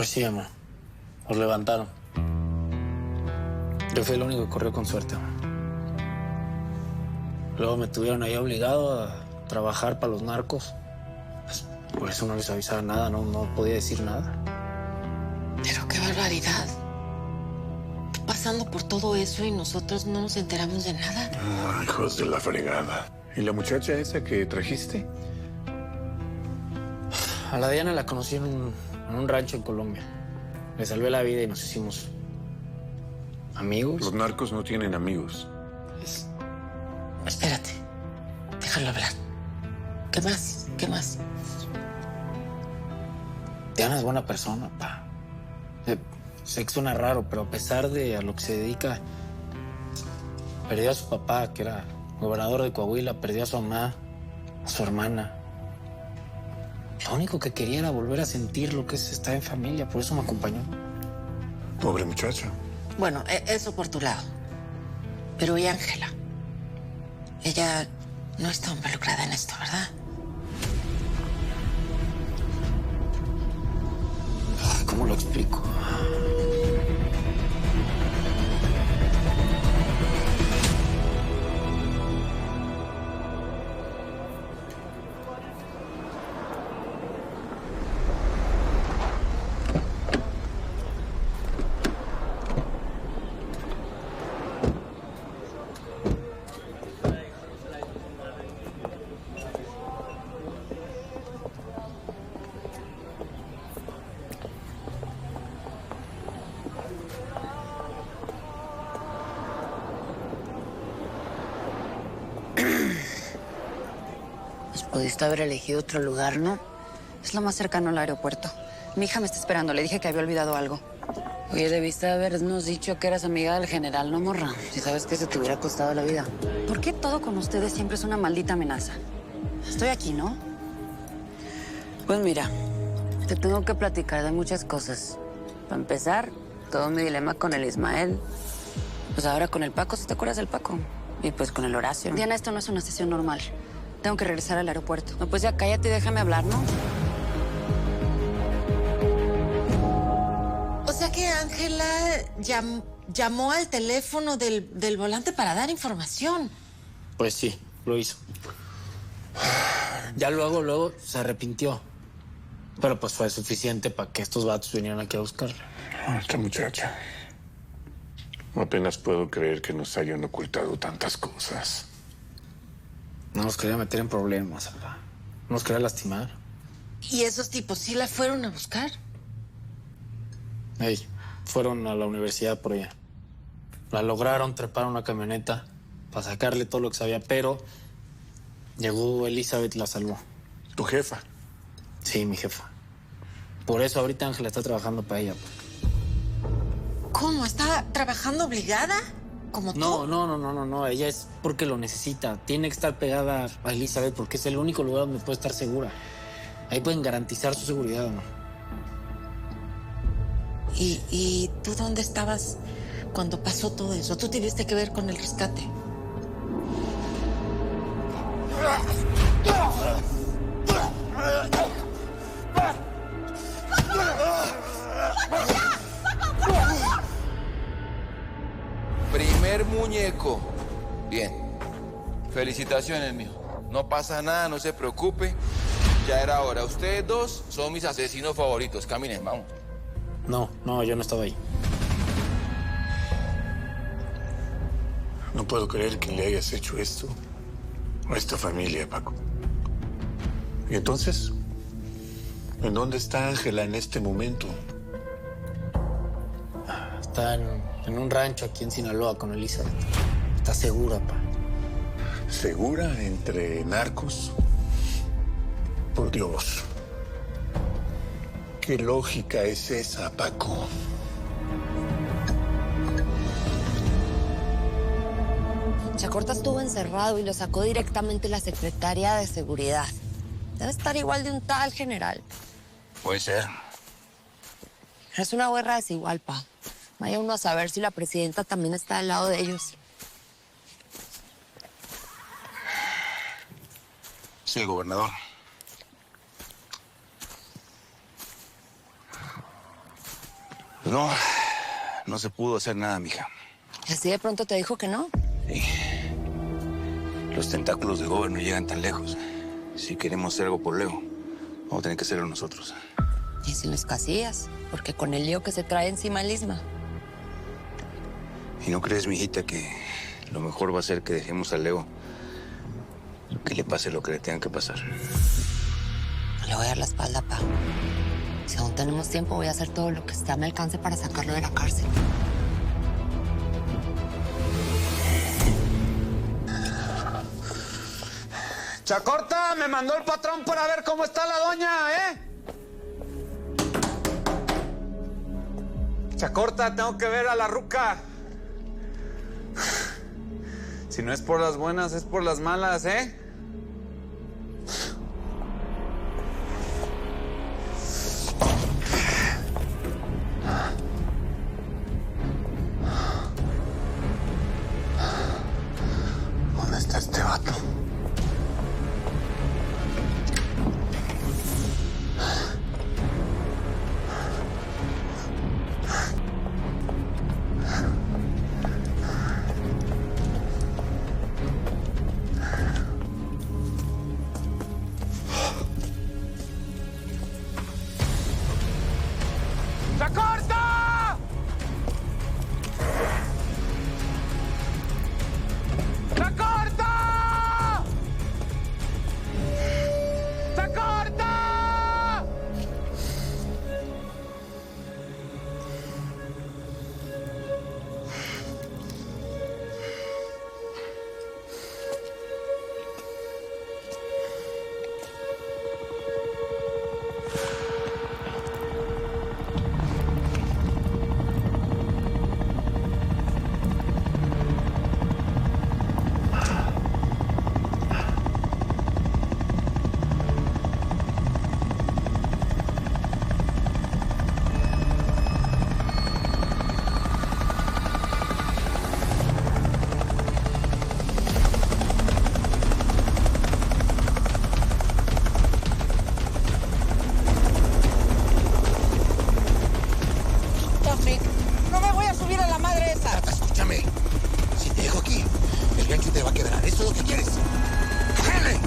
Pues sí, amor. Los levantaron. Yo fui el único que corrió con suerte, amor. Luego me tuvieron ahí obligado a trabajar para los narcos. Pues, por eso no les avisaba nada, no podía decir nada. Pero qué barbaridad. Pasando por todo eso y nosotros no nos enteramos de nada. Hijos de la fregada. ¿Y la muchacha esa que trajiste? A la Diana la conocí en un rancho en Colombia. Le salvé la vida y nos hicimos amigos. Los narcos no tienen amigos. Pues, Espérate, déjalo hablar. ¿Qué más? ¿Qué más? Diana es buena persona, pa. Sé que suena raro, pero a pesar de a lo que se dedica, perdió a su papá, que era gobernador de Coahuila, perdió a su mamá, a su hermana. Lo único que quería era volver a sentir lo que es estar en familia, por eso me acompañó. Pobre muchacha. Bueno, eso por tu lado. Pero ¿y Ángela? Ella no está involucrada en esto, ¿verdad? ¿Cómo lo explico? Pues pudiste haber elegido otro lugar, ¿no? Es lo más cercano al aeropuerto. Mi hija me está esperando. Le dije que había olvidado algo. Oye, debiste habernos dicho que eras amiga del general, ¿no, morra? Si sabes que se te hubiera costado la vida. ¿Por qué todo con ustedes siempre es una maldita amenaza? Estoy aquí, ¿no? Pues mira, te tengo que platicar de muchas cosas. Para empezar, todo mi dilema con el Ismael. Pues ahora con el Paco, ¿sí te acuerdas del Paco? Y pues con el Horacio. Diana, esto no es una sesión normal. Tengo que regresar al aeropuerto. No, pues ya cállate y déjame hablar, ¿no? O sea que Ángela llamó al teléfono del volante para dar información. Pues sí, lo hizo. Ya luego se arrepintió. Pero pues fue suficiente para que estos vatos vinieran aquí a buscarla. Esta muchacha. Apenas puedo creer que nos hayan ocultado tantas cosas. No nos quería meter en problemas, papá. No nos quería lastimar. ¿Y esos tipos sí la fueron a buscar? Ey, fueron a la universidad por ella. La lograron trepar a una camioneta para sacarle todo lo que sabía, pero llegó Elizabeth y la salvó. ¿Tu jefa? Sí, mi jefa. Por eso ahorita Ángela está trabajando para ella. ¿Cómo? ¿Está trabajando obligada? ¿Como tú? No. Ella es porque lo necesita. Tiene que estar pegada a Elizabeth porque es el único lugar donde puede estar segura. Ahí pueden garantizar su seguridad, ¿no? ¿Y tú dónde estabas cuando pasó todo eso? ¿Tú tuviste que ver con el rescate? Primer muñeco. Bien. Felicitaciones, mijo. No pasa nada, no se preocupe. Ya era hora. Ustedes dos son mis asesinos favoritos. Caminen, vamos. No, yo no estaba ahí. No puedo creer que le hayas hecho esto a esta familia, Paco. ¿Y entonces? ¿En dónde está Ángela en este momento? Está en un rancho aquí en Sinaloa con Elizabeth. Está segura, pa. ¿Segura entre narcos? Por Dios. ¿Qué lógica es esa, Paco? Chacorta estuvo encerrado y lo sacó directamente la secretaria de seguridad. Debe estar igual de un tal general. Puede ser. Es una guerra desigual, pa. Vaya uno a saber si la presidenta también está al lado de ellos. Sí, el gobernador. no se pudo hacer nada, mija. ¿Así de pronto te dijo que no? Sí. Los tentáculos del gobierno llegan tan lejos. Si queremos hacer algo por Leo, vamos a tener que hacerlo nosotros. Y sin los Casillas, porque con el lío que se trae encima el Isma. ¿Y no crees, mijita, que lo mejor va a ser que dejemos a Leo que le pase lo que le tenga que pasar? No le voy a dar la espalda, pa. Si aún tenemos tiempo, voy a hacer todo lo que esté a mi alcance para sacarlo de la cárcel. Chacorta, me mandó el patrón para ver cómo está la doña, ¿eh? Chacorta, tengo que ver a la ruca. Si no es por las buenas, es por las malas, ¿eh? ¿Dónde está este vato? ¡Chacorta! ¡Chacorta! ¡Chacorta! No me voy a subir a la madre esa. Escúchame. Si te dejo aquí, el gancho te va a quebrar. ¿Eso es lo que quieres? ¡Cógele!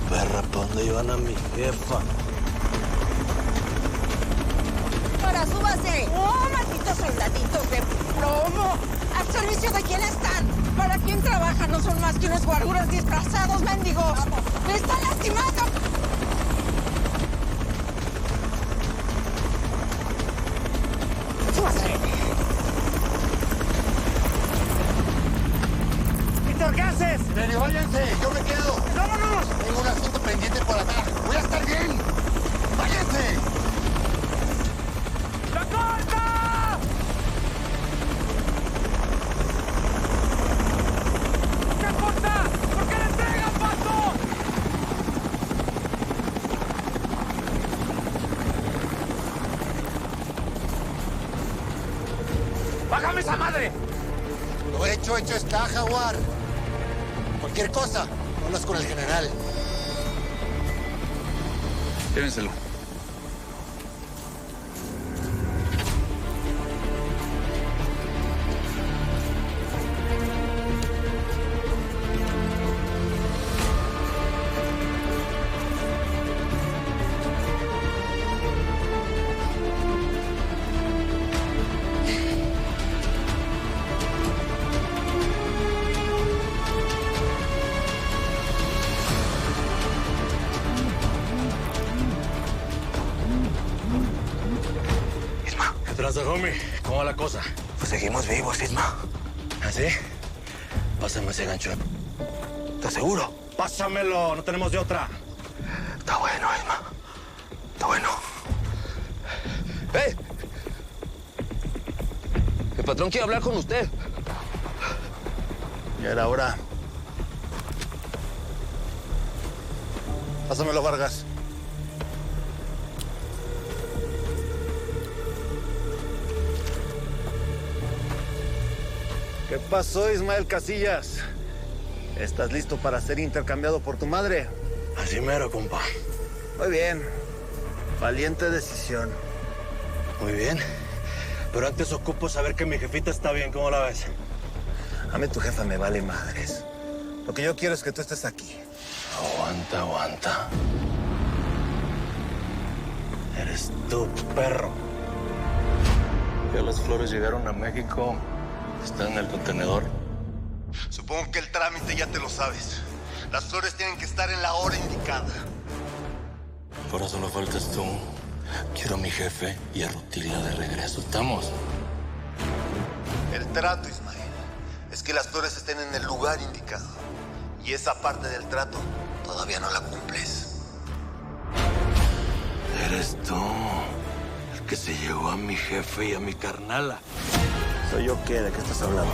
Perra, ¿para dónde llevan a mi jefa? Ahora súbase. ¡Oh, malditos soldaditos de plomo! ¿Al servicio de quién están? ¿Para quién trabajan? No son más que unos guaruras disfrazados, mendigos. ¡Me están lastimando! ¡Súbase! ¿Víctor, qué haces? Pero váyanse, yo me quedo. ¡Vámonos! Tengo un asunto pendiente por acá. Voy a estar bien. ¡Váyanse! ¡Chacorta! ¡Chacorta! ¿Por qué le entregan, paso? ¡Bájame esa madre! Lo hecho está, Jaguar. Cualquier cosa, hablas con el general. Llévenselo. ¿Qué traza, homie? ¿Cómo va la cosa? Pues seguimos vivos, Isma. ¿Así? Pásame ese gancho. ¿Estás seguro? Pásamelo, no tenemos de otra. Está bueno, Isma. Está bueno. ¡Eh! El patrón quiere hablar con usted. Ya era hora. Pásamelo, Vargas. ¿Qué pasó, Ismael Casillas? ¿Estás listo para ser intercambiado por tu madre? Así mero, compa. Muy bien. Valiente decisión. Muy bien. Pero antes ocupo saber que mi jefita está bien. ¿Cómo la ves? A mí tu jefa me vale madres. Lo que yo quiero es que tú estés aquí. Aguanta, aguanta. Eres tú, perro. Ya las flores llegaron a México. Están en el contenedor. Supongo que el trámite ya te lo sabes. Las flores tienen que estar en la hora indicada. Ahora solo faltas tú. Quiero a mi jefe y a Rutila de regreso. ¿Estamos? El trato, Ismael, es que las flores estén en el lugar indicado. Y esa parte del trato todavía no la cumples. Eres tú, el que se llevó a mi jefe y a mi carnala. ¿Soy yo qué? ¿De qué estás hablando?